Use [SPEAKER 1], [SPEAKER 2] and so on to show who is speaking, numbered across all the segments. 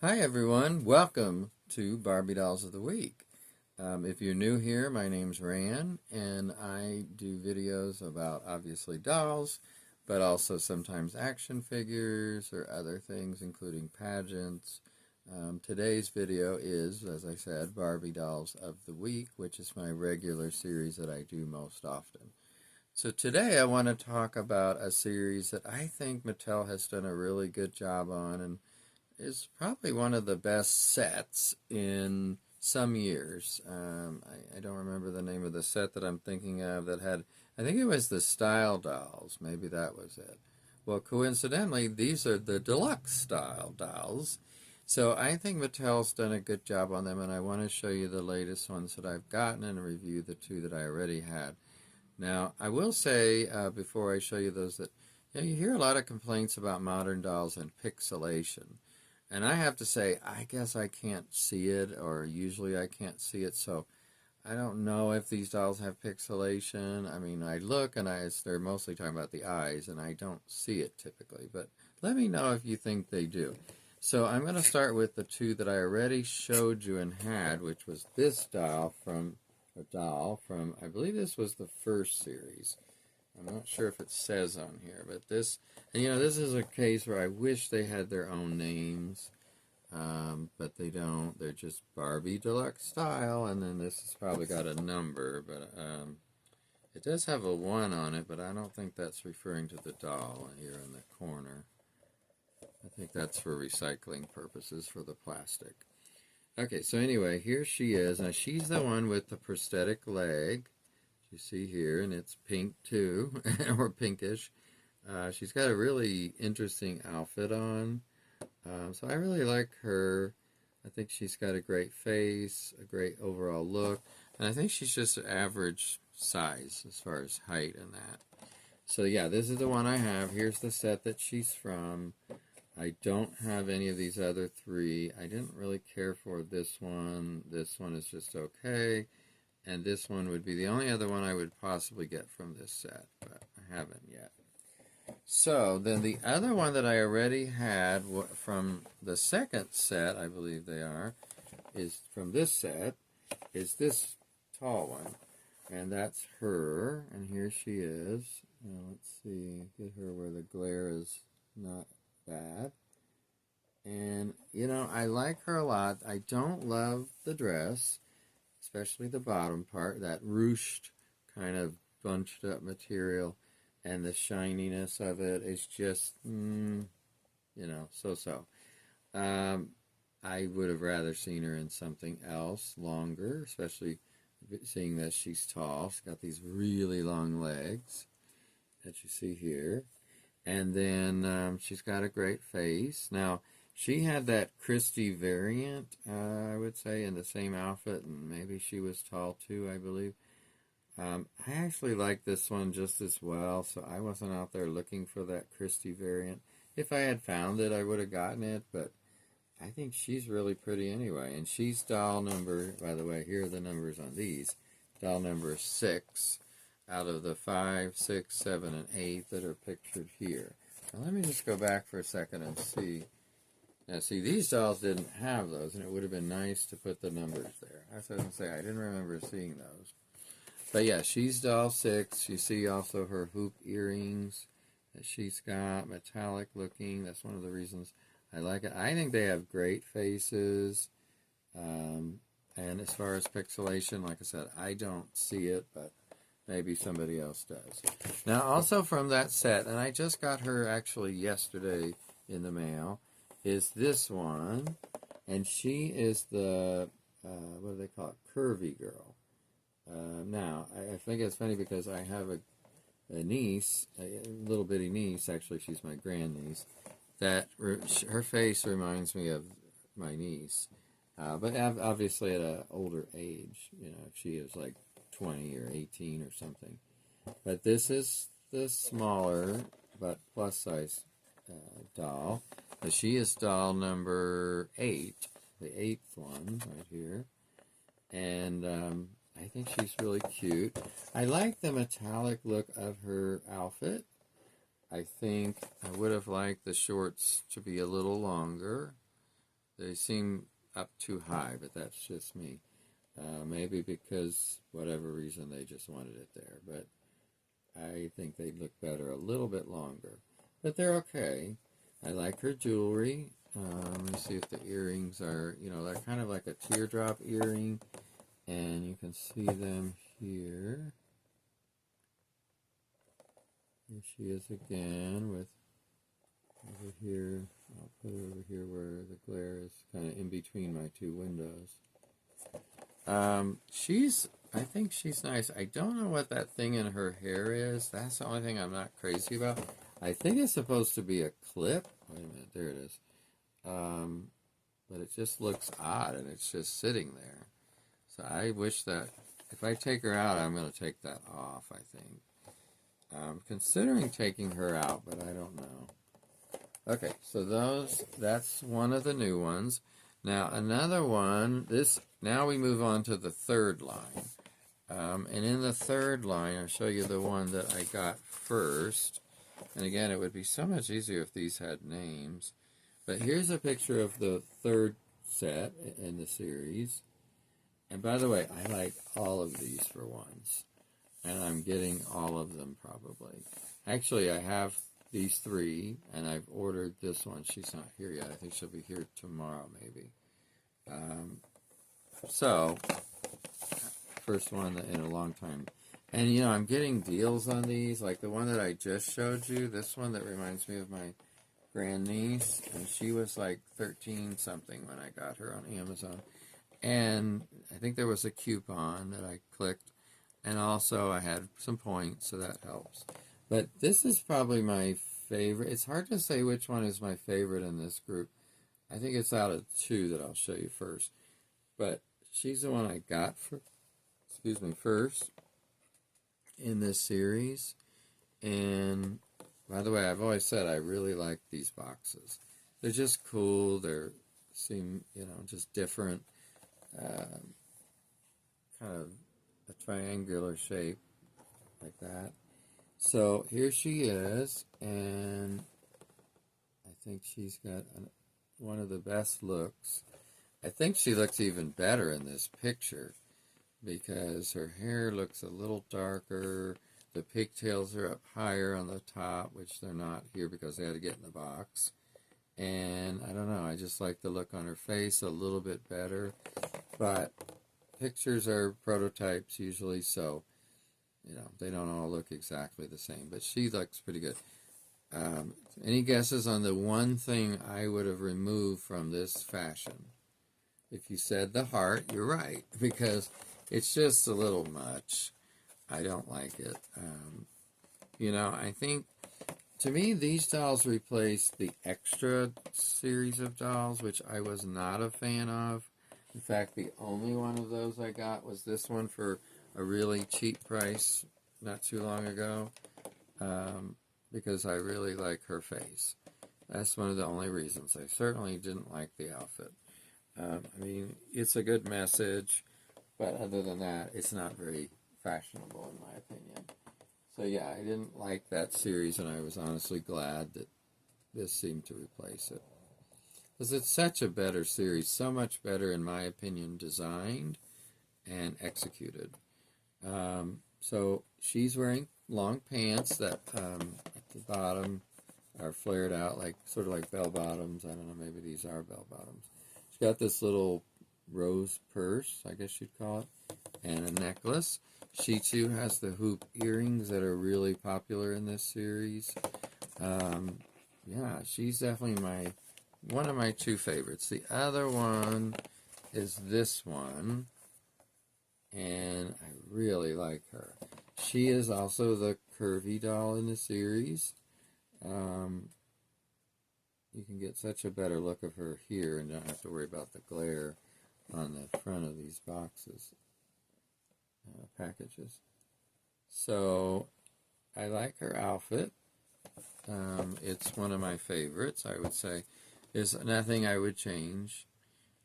[SPEAKER 1] Hi everyone, welcome to Barbie Dolls of the Week. If you're new here, my name's Ran, and I do videos about obviously dolls, but also sometimes action figures or other things, including pageants. Today's video is, as I said, Barbie Dolls of the Week, which is my regular series that I do most often. So today I want to talk about a series that I think Mattel has done a really good job on, and is probably one of the best sets in some years. I don't remember the name of the set that I'm thinking of that had, I think it was the Style Dolls. Maybe that was it. Well, coincidentally, these are the Deluxe Style Dolls. So I think Mattel's done a good job on them, and I want to show you the latest ones that I've gotten and review the two that I already had. Now, I will say before I show you those that you hear a lot of complaints about modern dolls and pixelation. And I have to say, I guess I can't see it, or usually I can't see it, so I don't know if these dolls have pixelation. I mean, I look and they're mostly talking about the eyes, and I don't see it typically, but let me know if you think they do. So I'm going to start with the two that I already showed you and had, which was this doll from, I believe this was the first series. I'm not sure if it says on here, but this, and this is a case where I wish they had their own names, but they don't. They're just Barbie Deluxe Style, and then this has probably got a number, but it does have a 1 on it, but I don't think that's referring to the doll here in the corner. I think that's for recycling purposes for the plastic. Okay, so anyway, here she is. Now, she's the one with the prosthetic leg. You see here, and it's pink too, or pinkish. She's got a really interesting outfit on, so I really like her. I think she's got a great face, a great overall look, and I think she's just an average size as far as height and that. So yeah, this is the one I have. Here's the set that she's from. I don't have any of these other three. I didn't really care for this one. This one is just okay. And this one would be the only other one I would possibly get from this set, but I haven't yet. So then the other one that I already had from the second set, I believe they are, is from this set, is this tall one. And that's her, and here she is. Now let's see, get her where the glare is not bad. And, I like her a lot. I don't love the dress, especially the bottom part, that ruched kind of bunched up material, and the shininess of it is just, so-so. I would have rather seen her in something else longer, especially seeing that she's tall. She's got these really long legs that you see here. And then she's got a great face. Now, she had that Christie variant, I would say, in the same outfit, and maybe she was tall too, I believe. I actually like this one just as well, so I wasn't out there looking for that Christie variant. If I had found it, I would have gotten it, but I think she's really pretty anyway. And she's doll number, by the way, here are the numbers on these, doll number 6 out of the 5, 6, 7, and 8 that are pictured here. Now let me just go back for a second and see. Now, see, these dolls didn't have those, and it would have been nice to put the numbers there. I was going to say, I didn't remember seeing those. But yeah, she's doll 6. You see also her hoop earrings that she's got, metallic looking. That's one of the reasons I like it. I think they have great faces. And as far as pixelation, like I said, I don't see it, but maybe somebody else does. Now, also from that set, and I just got her actually yesterday in the mail, is this one, and she is the, what do they call it, curvy girl. Now, I think it's funny because I have a niece, a little bitty niece, actually she's my grandniece, that her face reminds me of my niece, but obviously at an older age, if she is like 20 or 18 or something. But this is the smaller but plus size doll. But she is doll number 8, the 8th one right here. And I think she's really cute. I like the metallic look of her outfit. I think I would have liked the shorts to be a little longer. they seem up too high, but that's just me. Maybe because whatever reason they just wanted it there, but I think they'd look better a little bit longer. But they're okay. I like her jewelry. Let me see if the earrings are, they're kind of like a teardrop earring, and you can see them here. Here she is again with over here. I'll put it over here where the glare is kind of in between my two windows. I think she's nice. I don't know what that thing in her hair is. That's the only thing I'm not crazy about. I think it's supposed to be a clip. Wait a minute, there it is. But it just looks odd, and it's just sitting there. So I wish that, if I take her out, I'm going to take that off, I think. I'm considering taking her out, but I don't know. Okay, so that's one of the new ones. Now, another one, now we move on to the third line. And in the third line, I'll show you the one that I got first. And again, it would be so much easier if these had names. But here's a picture of the third set in the series. And by the way, I like all of these for once. And I'm getting all of them probably. Actually, I have these three, and I've ordered this one. She's not here yet. I think she'll be here tomorrow, maybe. So, first one in a long time. And, I'm getting deals on these, like the one that I just showed you, this one that reminds me of my grandniece, and she was like 13-something when I got her on Amazon. And I think there was a coupon that I clicked, and also I had some points, so that helps. But this is probably my favorite. It's hard to say which one is my favorite in this group. I think it's out of two that I'll show you first. But she's the one I got first in this series. And by the way, I've always said I really like these boxes. They're just cool. They seem, just different. Kind of a triangular shape like that. So here she is, and I think she's got one of the best looks. I think she looks even better in this picture because her hair looks a little darker. The pigtails are up higher on the top, which they're not here because they had to get in the box. And I don't know, I just like the look on her face a little bit better. But pictures are prototypes usually, so they don't all look exactly the same. But she looks pretty good. Any guesses on the one thing I would have removed from this fashion? If you said the heart, you're right, because it's just a little much. I don't like it. I think, to me, these dolls replaced the extra series of dolls, which I was not a fan of. In fact, the only one of those I got was this one for a really cheap price not too long ago, because I really like her face. That's one of the only reasons. I certainly didn't like the outfit. It's a good message, but other than that, it's not very fashionable in my opinion. So yeah, I didn't like that series, and I was honestly glad that this seemed to replace it. Because it's such a better series, so much better in my opinion, designed and executed. So she's wearing long pants that at the bottom are flared out, sort of like bell bottoms. I don't know, maybe these are bell bottoms. She's got this little rose purse, I guess you'd call it, and a necklace. She too has the hoop earrings that are really popular in this series. Yeah, she's definitely one of my two favorites. The other one is this one, and I really like her. She is also the curvy doll in the series. You can get such a better look of her here and don't have to worry about the glare on the front of these packages. So I like her outfit. It's one of my favorites, I would say. There's nothing I would change.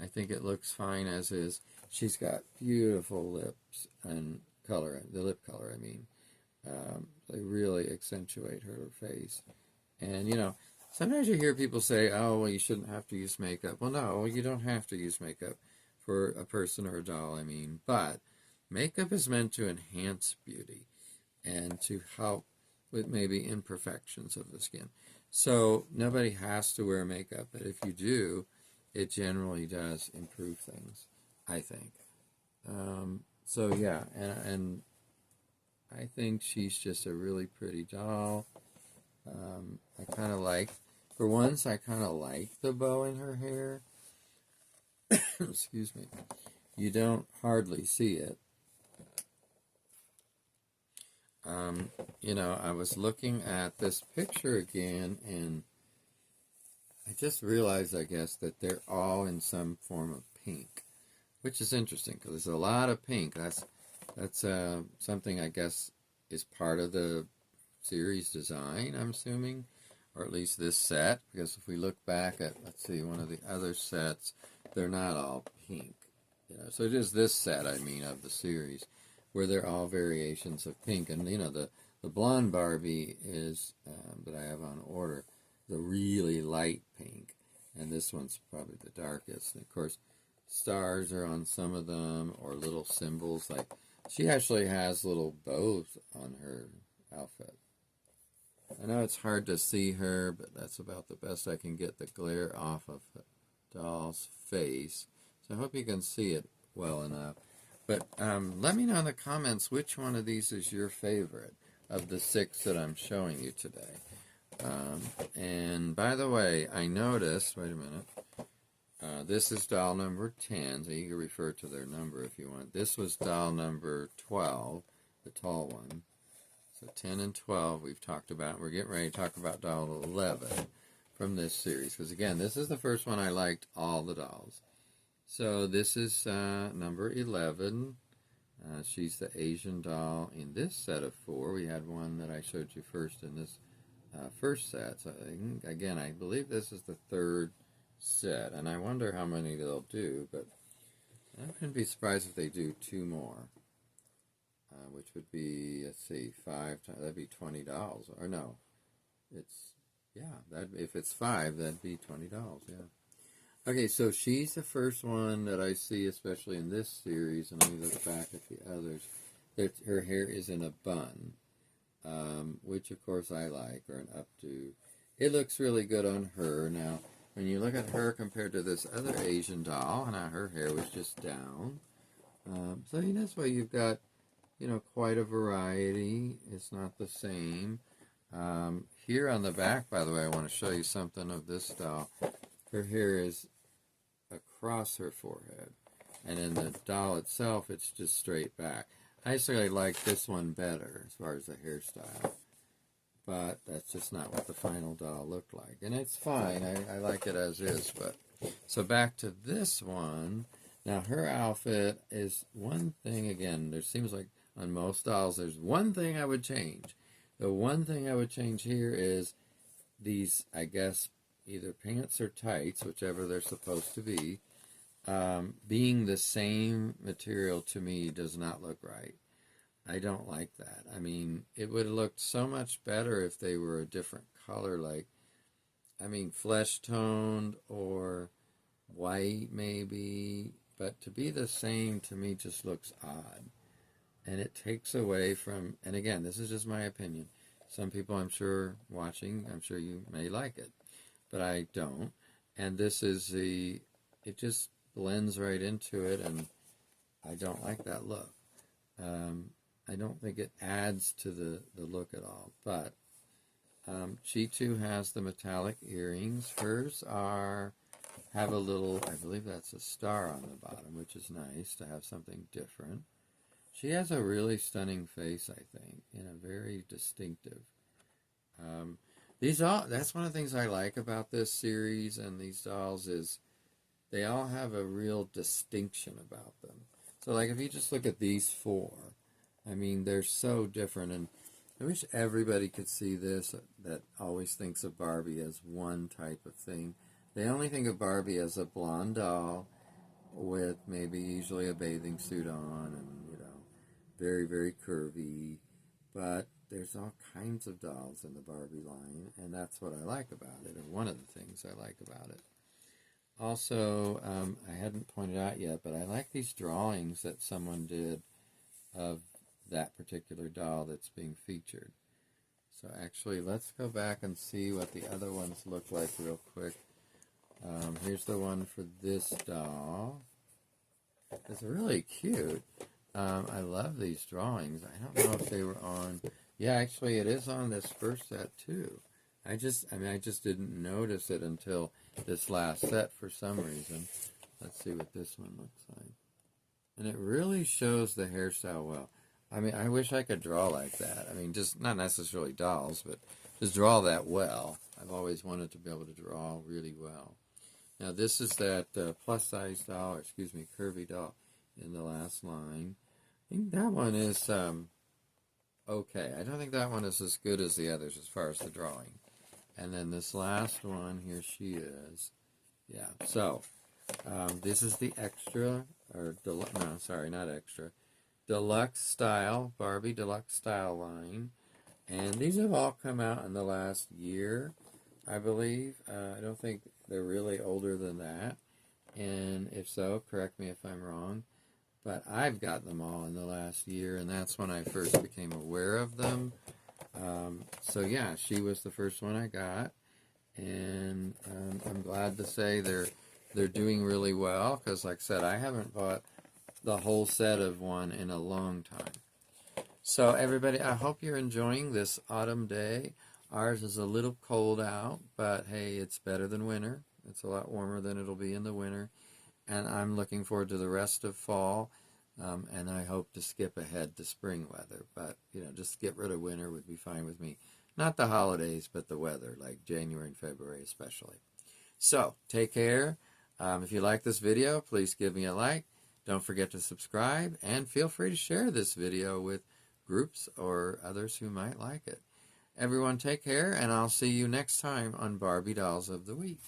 [SPEAKER 1] I think it looks fine as is. She's got beautiful lips and color, the lip color, I mean. They really accentuate her face. And, Sometimes you hear people say, oh, well, you shouldn't have to use makeup. Well, no, you don't have to use makeup for a person or a doll, I mean. But makeup is meant to enhance beauty and to help with maybe imperfections of the skin. So nobody has to wear makeup, but if you do, it generally does improve things, I think. So yeah, and I think she's just a really pretty doll. I kind of like, for once, I kind of like the bow in her hair. Excuse me. You don't hardly see it. You know, I was looking at this picture again, and I just realized, I guess, that they're all in some form of pink, which is interesting because there's a lot of pink. That's something I guess is part of the series design, I'm assuming, or at least this set, because if we look back at, let's see, one of the other sets, they're not all pink. You know, so it is this set, I mean, of the series, where they're all variations of pink. And, you know, the blonde Barbie is, that I have on order, the really light pink. And this one's probably the darkest. And, of course, stars are on some of them, or little symbols. Like, she actually has little bows on her outfit. I know it's hard to see her, but that's about the best I can get the glare off of the doll's face. So I hope you can see it well enough. But let me know in the comments which one of these is your favorite of the 6 that I'm showing you today. And by the way, I noticed, wait a minute, this is doll number 10, so you can refer to their number if you want. This was doll number 12, the tall one. So 10 and 12 we've talked about. We're getting ready to talk about doll 11 from this series. Because again, this is the first one I liked all the dolls. So this is number 11. She's the Asian doll in this set of 4. We had one that I showed you first in this first set. So again, I believe this is the 3rd set. And I wonder how many they'll do. But I wouldn't be surprised if they do 2 more. Which would be, let's see, 5 times, that'd be $20. Or no, it's, yeah, if it's 5, that'd be $20, yeah. Okay, so she's the first one that I see, especially in this series, and let me look back at the others, that her hair is in a bun, which of course I like, or an updo. It looks really good on her. Now, when you look at her compared to this other Asian doll, now her hair was just down. So that's why you've got, you know, quite a variety. It's not the same. Here on the back, by the way, I want to show you something of this doll. Her hair is across her forehead. And in the doll itself, it's just straight back. I actually like this one better as far as the hairstyle. But that's just not what the final doll looked like. And it's fine. I like it as is. But so back to this one. Now, her outfit is one thing, again, there seems like on most dolls, there's one thing I would change. The one thing I would change here is these, I guess, either pants or tights, whichever they're supposed to be, being the same material to me does not look right. I don't like that. I mean, it would have looked so much better if they were a different color, like, I mean, flesh toned or white maybe, but to be the same to me just looks odd. And it takes away from, and again, this is just my opinion. Some people I'm sure watching, I'm sure you may like it, but I don't. And this is it just blends right into it, and I don't like that look. I don't think it adds to the look at all. But she too has the metallic earrings. Hers have a little, I believe that's a star on the bottom, which is nice to have something different. She has a really stunning face, I think, and a very distinctive. That's one of the things I like about this series and these dolls is they all have a real distinction about them. So, like, if you just look at these 4, I mean, they're so different, and I wish everybody could see this that always thinks of Barbie as one type of thing. They only think of Barbie as a blonde doll with maybe usually a bathing suit on and, very, very curvy. But there's all kinds of dolls in the Barbie line, and that's what I like about it, or one of the things I like about it. Also, I hadn't pointed out yet, but I like these drawings that someone did of that particular doll that's being featured. So actually, let's go back and see what the other ones look like real quick. Here's the one for this doll. It's really cute. I love these drawings. I don't know if they were on... Yeah, actually, it is on this first set, too. I just didn't notice it until this last set for some reason. Let's see what this one looks like. And it really shows the hairstyle well. I mean, I wish I could draw like that. I mean, just not necessarily dolls, but just draw that well. I've always wanted to be able to draw really well. Now, this is that plus-size doll, or excuse me, curvy doll in the last line. I think that one is okay. I don't think that one is as good as the others as far as the drawing. And then this last one, here she is. Yeah, so this is the extra, or no, sorry, not extra. Deluxe Style, Barbie Deluxe Style line. And these have all come out in the last year, I believe. I don't think they're really older than that. And if so, correct me if I'm wrong. But I've gotten them all in the last year, and that's when I first became aware of them. So yeah, she was the first one I got. And I'm glad to say they're doing really well, because like I said, I haven't bought the whole set of one in a long time. So everybody, I hope you're enjoying this autumn day. Ours is a little cold out, but hey, it's better than winter. It's a lot warmer than it'll be in the winter. And I'm looking forward to the rest of fall, and I hope to skip ahead to spring weather. But, just get rid of winter would be fine with me. Not the holidays, but the weather, like January and February especially. So, take care. If you like this video, please give me a like. Don't forget to subscribe, and feel free to share this video with groups or others who might like it. Everyone take care, and I'll see you next time on Barbie Dolls of the Week.